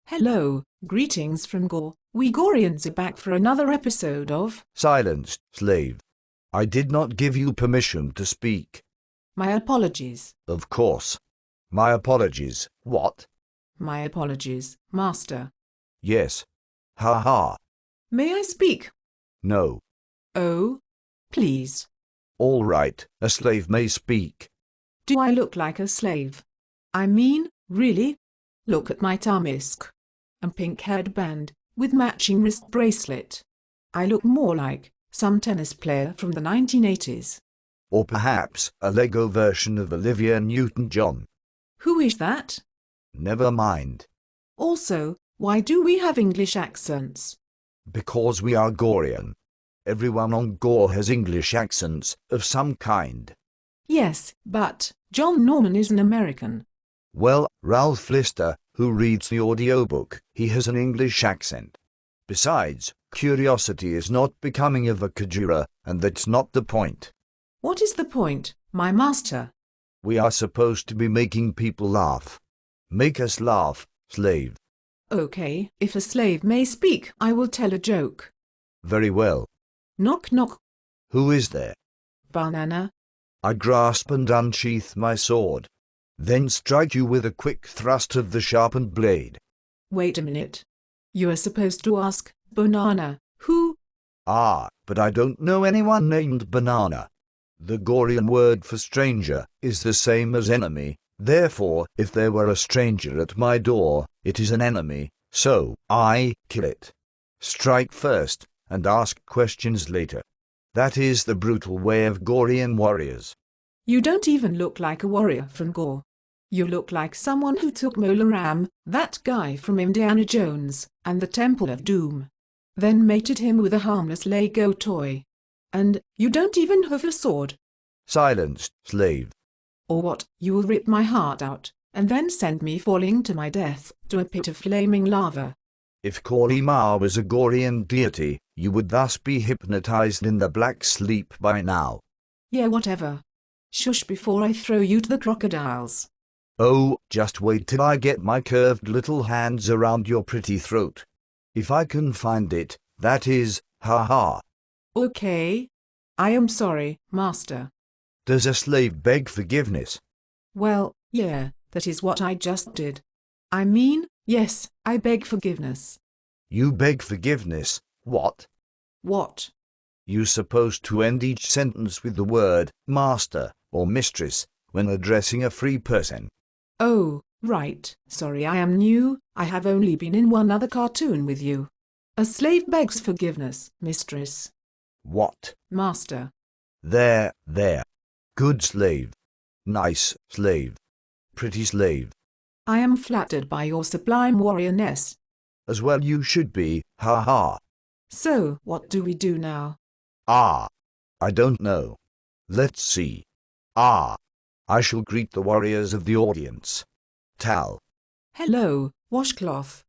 Hello, greetings from Gor. We Goreans are back for another episode of Silence, slave. I did not give you permission to speak. My Apologies. Of course. My apologies. What? My apologies, Master. Yes. Ha ha. May I speak? No. Oh, please. All right, a slave may speak. Do I look like a slave? I mean, really? Look at my tamisk. And pink headband, with matching wrist bracelet. I look more like some tennis player from the 1980s. Or perhaps a Lego version of Olivia Newton-John. Who is that? Never mind. Also, why do we have English accents? Because we are Gorean. Everyone on Gor has English accents of some kind. Yes, but John Norman is an American. Well, Ralph Lister, who reads the audiobook, he has an English accent. Besides, curiosity is not becoming of a Kajura, and that's not the point. What is the point, my master? We are supposed to be making people laugh. Make us laugh, slave. Okay, if a slave may speak, I will tell a joke. Very well. Knock knock. Who is there? Banana. I grasp and unsheath my sword. Then strike you with a quick thrust of the sharpened blade. Wait a minute. You are supposed to ask, Banana, who? Ah, but I don't know anyone named Banana. The Gorean word for stranger is the same as enemy. Therefore, if there were a stranger at my door, it is an enemy, so I kill it. Strike first, and ask questions later. That is the brutal way of Gorean warriors. You don't even look like a warrior from Gor. You look like someone who took Mola Ram, that guy from Indiana Jones, and the Temple of Doom. Then mated him with a harmless Lego toy. And you don't even have a sword. Silence, slave. Or what, you will rip my heart out, and then send me falling to my death, to a pit of flaming lava. If Korima was a Gorean deity, you would thus be hypnotized in the black sleep by now. Yeah, whatever. Shush before I throw you to the crocodiles. Oh, just wait till I get my curved little hands around your pretty throat. If I can find it, that is, ha ha. Okay. I am sorry, master. Does a slave beg forgiveness? Well, yeah, that is what I just did. I mean, yes, I beg forgiveness. You beg forgiveness, what? What? You're supposed to end each sentence with the word master or mistress when addressing a free person. Oh, right, sorry, I am new, I have only been in one other cartoon with you. A slave begs forgiveness, mistress. What? Master. There. Good slave. Nice slave. Pretty slave. I am flattered by your sublime warriorness. As well you should be, ha ha. So, what do we do now? Ah. I don't know. Let's see. Ah. I shall greet the warriors of the audience. Tal. Hello, washcloth.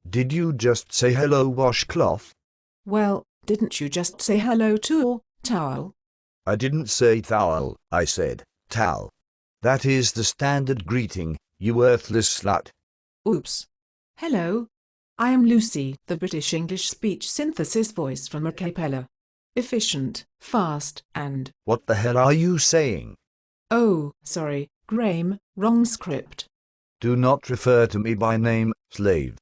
Did you just say hello, washcloth? Well, didn't you just say hello to towel? I didn't say towel, I said tal. That is the standard greeting, you worthless slut. Oops. Hello. I am Lucy, the British English speech synthesis voice from a cappella. Efficient, fast, and... What the hell are you saying? Oh, sorry, Graham, wrong script. Do not refer to me by name, slave.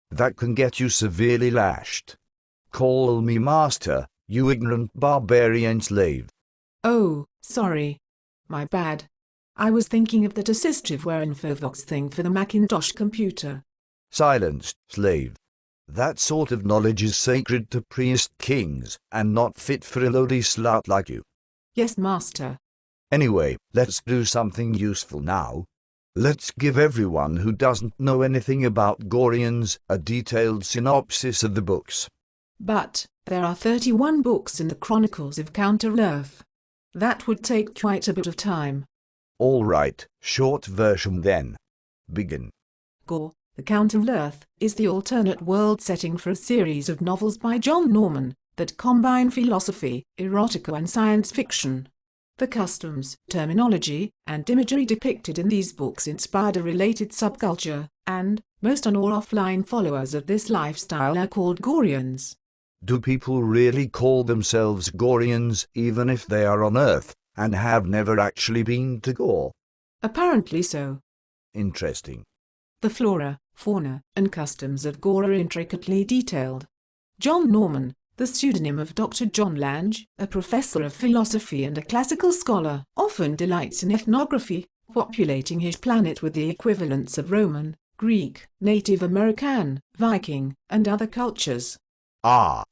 That can get you severely lashed. Call me master, you ignorant barbarian slave. Oh, sorry. My bad. I was thinking of that assistive-ware infovox thing for the Macintosh computer. Silence, slave. That sort of knowledge is sacred to priest kings, and not fit for a lowly slut like you. Yes, master. Anyway, let's do something useful now. Let's give everyone who doesn't know anything about Goreans a detailed synopsis of the books. But there are 31 books in the Chronicles of Counter-Earth. That would take quite a bit of time. All right, short version then. Begin. Gor, the Counter-Earth, is the alternate world setting for a series of novels by John Norman that combine philosophy, erotica and science fiction. The customs, terminology, and imagery depicted in these books inspired a related subculture, and, Most on all offline followers of this lifestyle are called Goreans. Do people really call themselves Goreans even if they are on Earth and have never actually been to Gor? Apparently so. Interesting. The flora, fauna, and customs of Gor are intricately detailed. John Norman, the pseudonym of Dr. John Lange, a professor of philosophy and a classical scholar, often delights in ethnography, populating his planet with the equivalents of Roman, Greek, Native American, Viking, and other cultures. Ah,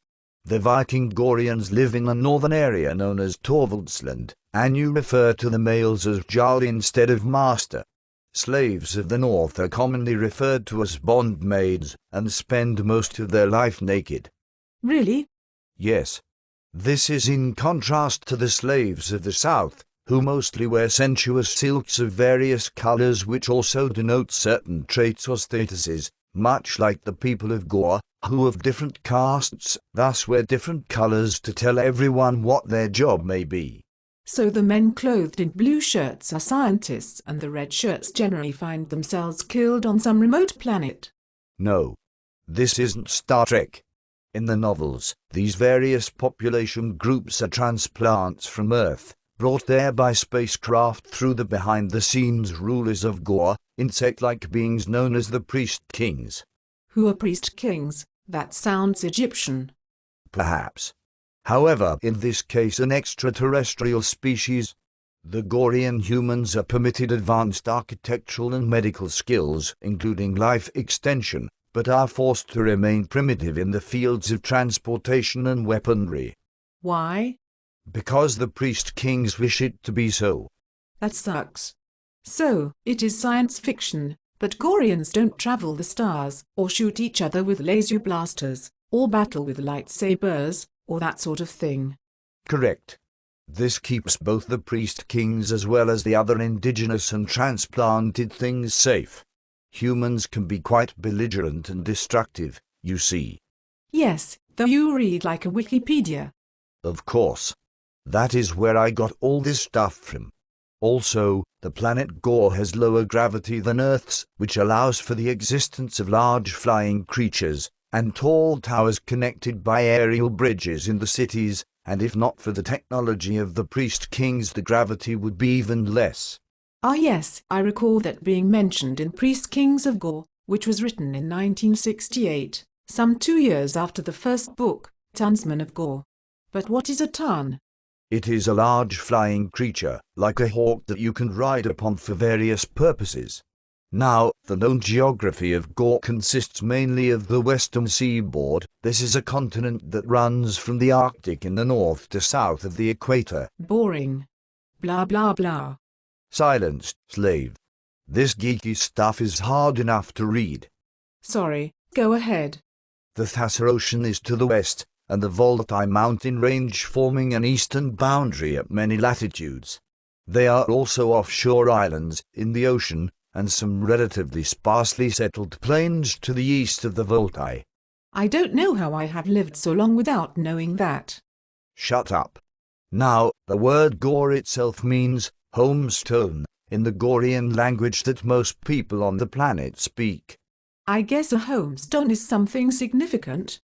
the Viking Goreans live in a northern area known as Torvaldsland, and you refer to the males as Jarl instead of master. Slaves of the north are commonly referred to as bondmaids and spend most of their life naked. Really? Yes. This is in contrast to the slaves of the south, who mostly wear sensuous silks of various colors which also denote certain traits or statuses, much like the people of Gor, who of different castes thus wear different colors to tell everyone what their job may be. So the men clothed in blue shirts are scientists and the red shirts generally find themselves killed on some remote planet. No. This isn't Star Trek. In the novels, these various population groups are transplants from Earth, brought there by spacecraft through the behind-the-scenes rulers of Gor, insect-like beings known as the Priest Kings. Who are priest kings? That sounds Egyptian. Perhaps. However, in this case an extraterrestrial species. The Gorean humans are permitted advanced architectural and medical skills, including life extension, but are forced to remain primitive in the fields of transportation and weaponry. Why? Because the priest kings wish it to be so. That sucks. So, it is science fiction, but Goreans don't travel the stars, or shoot each other with laser blasters, or battle with lightsabers, or that sort of thing. Correct. This keeps both the priest kings as well as the other indigenous and transplanted things safe. Humans can be quite belligerent and destructive, you see. Yes, though you read like a Wikipedia. Of course. That is where I got all this stuff from. Also, the planet Gor has lower gravity than Earth's, which allows for the existence of large flying creatures, and tall towers connected by aerial bridges in the cities, and if not for the technology of the priest kings the gravity would be even less. Ah yes, I recall that being mentioned in Priest Kings of Gor, which was written in 1968, some 2 years after the first book, Tunsman of Gor. But what is a Tun? It is a large flying creature, like a hawk that you can ride upon for various purposes. Now, the known geography of Gor consists mainly of the western seaboard. This is a continent that runs from the Arctic in the north to south of the equator. Boring. Blah blah blah. Silence, slave. This geeky stuff is hard enough to read. Sorry, go ahead. The Thasser Ocean is to the west, and the Voltai mountain range forming an eastern boundary at many latitudes. There are also offshore islands in the ocean, and some relatively sparsely settled plains to the east of the Voltai. I don't know how I have lived so long without knowing that. Shut up. Now, the word Gor itself means homestone in the Gorean language that most people on the planet speak. I guess a homestone is something significant.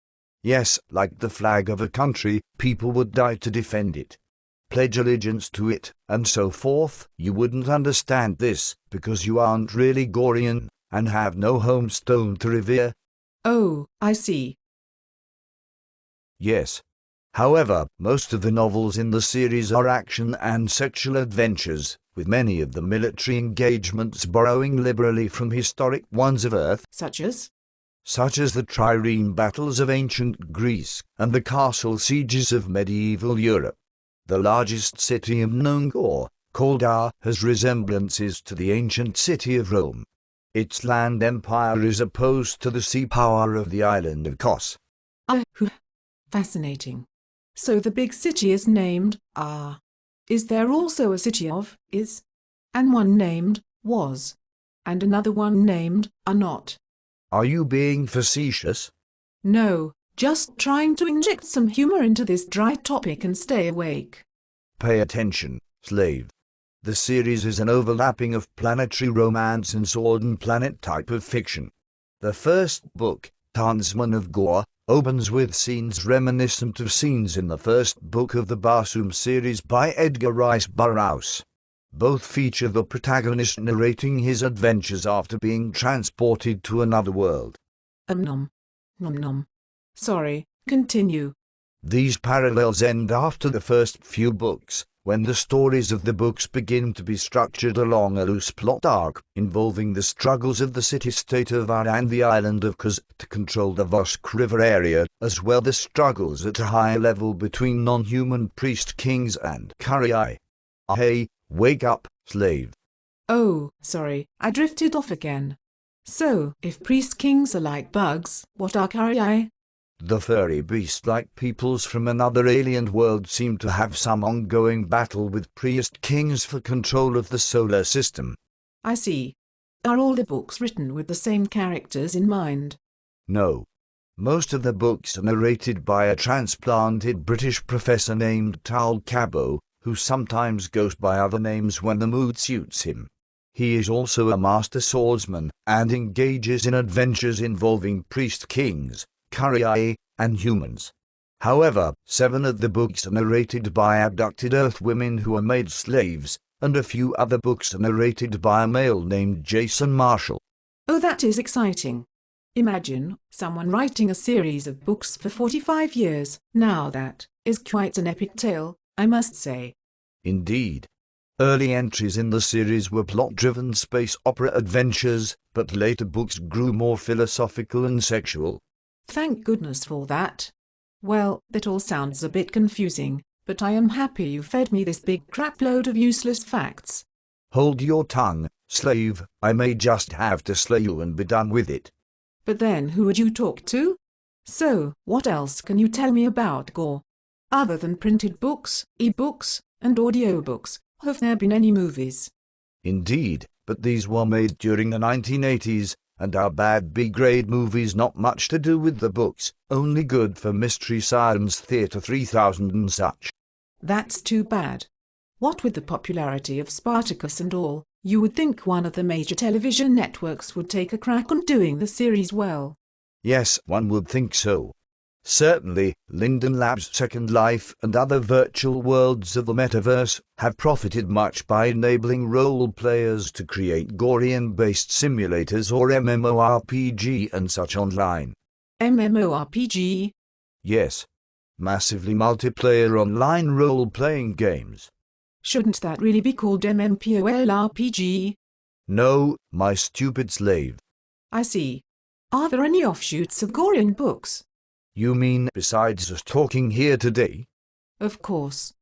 Yes, like the flag of a country, people would die to defend it, pledge allegiance to it, and so forth. You wouldn't understand this, because you aren't really Gorean, and have no homestone to revere. Oh, I see. Yes. However, most of the novels in the series are action and sexual adventures, with many of the military engagements borrowing liberally from historic ones of Earth, Such as the trireme battles of ancient Greece and the castle sieges of medieval Europe. The largest city of known Gor, called Ar, has resemblances to the ancient city of Rome. Its land empire is opposed to the sea power of the island of Kos. Fascinating. So the big city is named Ar. Is there also a city of Is? And one named Was? And another one named Are not? Are you being facetious? No, just trying to inject some humor into this dry topic and stay awake. Pay attention, slave. The series is an overlapping of planetary romance and sword and planet type of fiction. The first book, Talisman of Gor, opens with scenes reminiscent of scenes in the first book of the Barsoom series by Edgar Rice Burroughs. Both feature the protagonist narrating his adventures after being transported to another world. Nom. Nom nom. Sorry, continue. These parallels end after the first few books, when the stories of the books begin to be structured along a loose plot arc involving the struggles of the city-state of Ar and the island of Kaz to control the Vosk River area, as well as struggles at a higher level between non-human priest kings and Karai. Hey, wake up, slave. Oh, sorry, I drifted off again. So, if priest kings are like bugs, what are Karai? The furry beast-like peoples from another alien world seem to have some ongoing battle with priest kings for control of the solar system. I see. Are all the books written with the same characters in mind? No. Most of the books are narrated by a transplanted British professor named Tal Cabo, who sometimes goes by other names when the mood suits him. He is also a master swordsman, and engages in adventures involving priest kings, Karai, and humans. However, 7 of the books are narrated by abducted Earth women who are made slaves, and a few other books are narrated by a male named Jason Marshall. Oh, that is exciting. Imagine someone writing a series of books for 45 years. Now that is quite an epic tale, I must say. Indeed. Early entries in the series were plot-driven space opera adventures, but later books grew more philosophical and sexual. Thank goodness for that. Well, that all sounds a bit confusing, but I am happy you fed me this big crapload of useless facts. Hold your tongue, slave, I may just have to slay you and be done with it. But then who would you talk to? So, what else can you tell me about Gor? Other than printed books, e-books, and audiobooks, have there been any movies? Indeed, but these were made during the 1980s, and are bad B-grade movies, not much to do with the books, only good for Mystery Science Theatre 3000 and such. That's too bad. What with the popularity of Spartacus and all, you would think one of the major television networks would take a crack on doing the series well. Yes, one would think so. Certainly, Linden Labs' Second Life and other virtual worlds of the metaverse have profited much by enabling role players to create Gorean-based simulators or MMORPG and such online. MMORPG? Yes. Massively multiplayer online role-playing games. Shouldn't that really be called MMPOLRPG? No, my stupid slave. I see. Are there any offshoots of Gorean books? You mean besides us talking here today? Of course.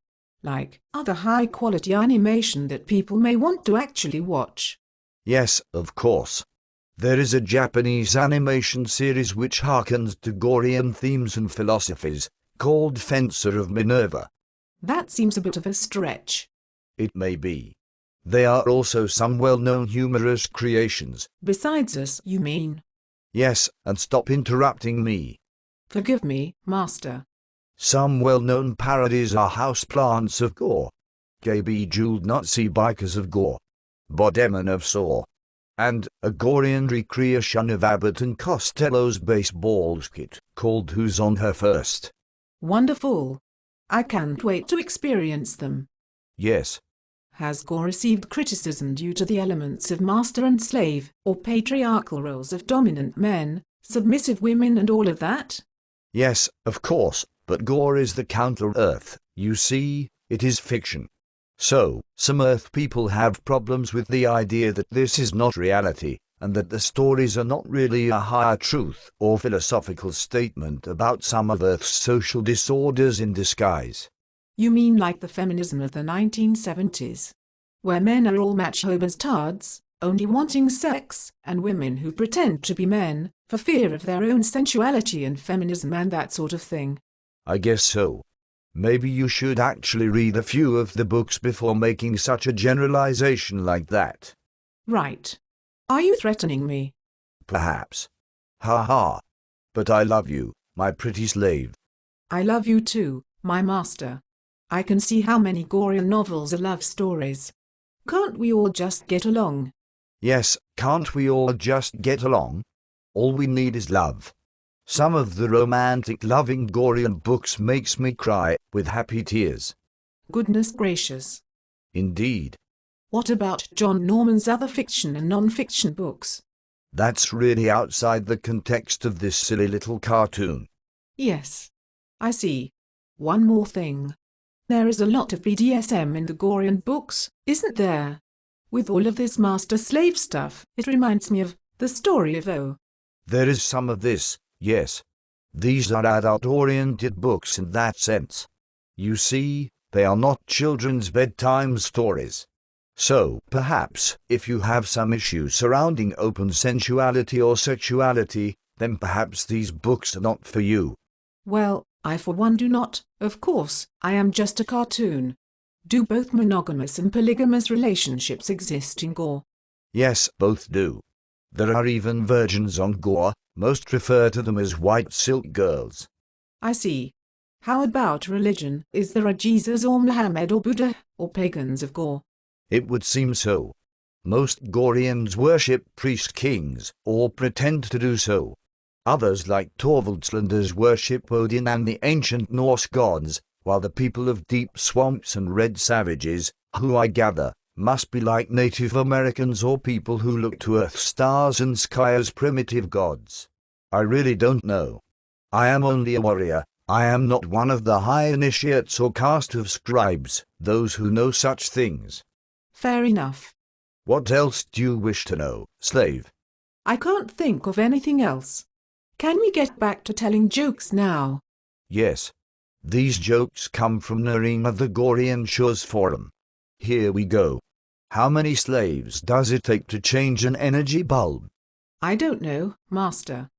Like other high-quality animation that people may want to actually watch. Yes, of course. There is a Japanese animation series which harkens to Gorean themes and philosophies, called Fencer of Minerva. That seems a bit of a stretch. It may be. There are also some well-known humorous creations. Besides us, you mean? Yes, and stop interrupting me. Forgive me, Master. Some well-known parodies are Houseplants of Gor, KB Jeweled Nazi Bikers of Gor, Bodeman of Saw, and a Gorean recreation of Abbott and Costello's baseball skit called Who's on Her First. Wonderful. I can't wait to experience them. Yes. Has Gor received criticism due to the elements of master and slave, or patriarchal roles of dominant men, submissive women and all of that? Yes, of course, but Gor is the counter-Earth, you see, it is fiction. So, some Earth people have problems with the idea that this is not reality, and that the stories are not really a higher truth or philosophical statement about some of Earth's social disorders in disguise. You mean like the feminism of the 1970s? Where men are all macho-bastards, only wanting sex, and women who pretend to be men, for fear of their own sensuality and feminism and that sort of thing. I guess so. Maybe you should actually read a few of the books before making such a generalization like that. Right. Are you threatening me? Perhaps. Ha ha. But I love you, my pretty slave. I love you too, my master. I can see how many Gorean novels are love stories. Can't we all just get along? Yes, can't we all just get along? All we need is love. Some of the romantic loving Gorean books makes me cry with happy tears. Goodness gracious. Indeed. What about John Norman's other fiction and non-fiction books? That's really outside the context of this silly little cartoon. Yes. I see. One more thing. There is a lot of BDSM in the Gorean books, isn't there? With all of this master-slave stuff, it reminds me of the story of O. There is some of this, yes. These are adult-oriented books in that sense. You see, they are not children's bedtime stories. So, perhaps, if you have some issues surrounding open sensuality or sexuality, then perhaps these books are not for you. Well, I for one do not, of course, I am just a cartoon. Do both monogamous and polygamous relationships exist in Gor? Yes, both do. There are even virgins on Gor, most refer to them as white silk girls. I see. How about religion? Is there a Jesus or Muhammad or Buddha, or pagans of Gor? It would seem so. Most Goreans worship priest kings, or pretend to do so. Others like Torvaldslanders worship Odin and the ancient Norse gods, while the people of deep swamps and red savages, who I gather, must be like Native Americans or people who look to earth, stars and sky as primitive gods. I really don't know. I am only a warrior. I am not one of the high initiates or caste of scribes, those who know such things. Fair enough. What else do you wish to know, slave? I can't think of anything else. Can we get back to telling jokes now? Yes. These jokes come from Narina the Gorean Shores Forum. Here we go. How many slaves does it take to change an energy bulb? I don't know, master.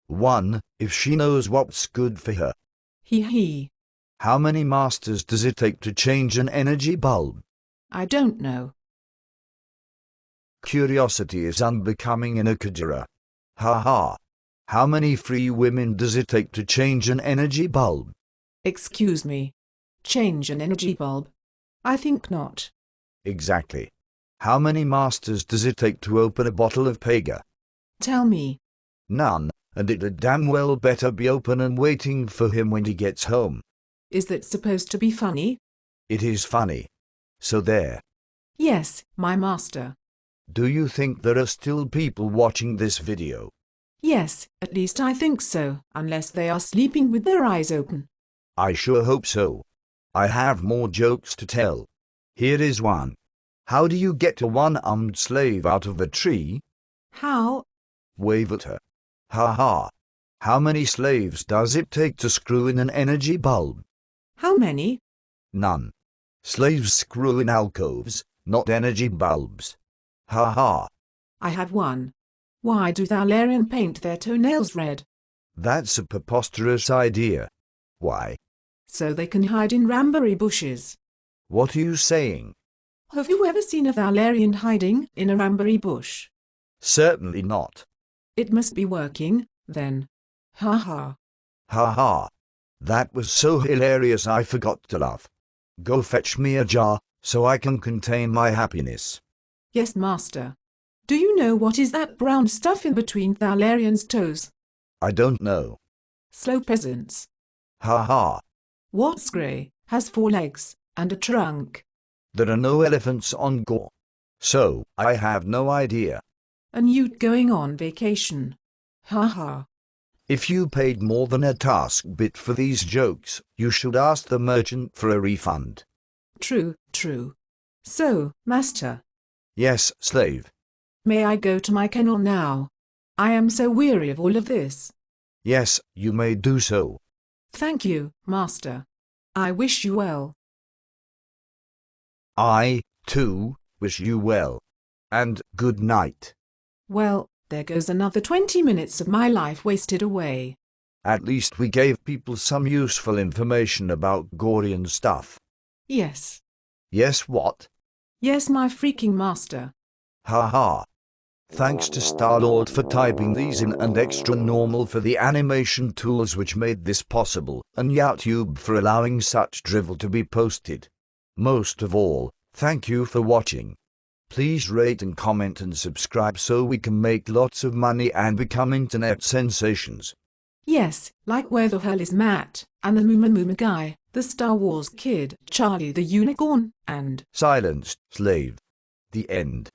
1, if she knows what's good for her. He. How many masters does it take to change an energy bulb? I don't know. Curiosity is unbecoming in a Kajira. Ha ha. How many free women does it take to change an energy bulb? Excuse me. Change an energy bulb? I think not. Exactly. How many masters does it take to open a bottle of Pega? Tell me. None, and it had damn well better be open and waiting for him when he gets home. Is that supposed to be funny? It is funny. So there. Yes, my master. Do you think there are still people watching this video? Yes, at least I think so, unless they are sleeping with their eyes open. I sure hope so. I have more jokes to tell. Here is one. How do you get a one-armed slave out of a tree? How? Wave at her. Ha ha. How many slaves does it take to screw in an energy bulb? How many? None. Slaves screw in alcoves, not energy bulbs. Ha ha. I have one. Why do Thalarian paint their toenails red? That's a preposterous idea. Why? So they can hide in ramberry bushes. What are you saying? Have you ever seen a Thalarian hiding in a ramberry bush? Certainly not. It must be working, then. Ha ha. Ha ha. That was so hilarious I forgot to laugh. Go fetch me a jar, so I can contain my happiness. Yes, master. Do you know what is that brown stuff in between Thalarian's toes? I don't know. Slow peasants. Ha ha. What's grey, has 4 legs, and a trunk? There are no elephants on Gor. So, I have no idea. A newt going on vacation. Ha ha. If you paid more than a task bit for these jokes, you should ask the merchant for a refund. True, true. So, master. Yes, slave. May I go to my kennel now? I am so weary of all of this. Yes, you may do so. Thank you, master. I wish you well. I, too, wish you well. And good night. Well, there goes another 20 minutes of my life wasted away. At least we gave people some useful information about Gorean stuff. Yes. Yes, what? Yes, my freaking master. Ha ha. Thanks to Star-Lord for typing these in and Extra Normal for the animation tools which made this possible, and YouTube for allowing such drivel to be posted. Most of all, thank you for watching. Please rate and comment and subscribe so we can make lots of money and become internet sensations. Yes, like Where the Hell is Matt, and the Mooma Mooma Guy, the Star Wars Kid, Charlie the Unicorn, and Silenced Slave. The end.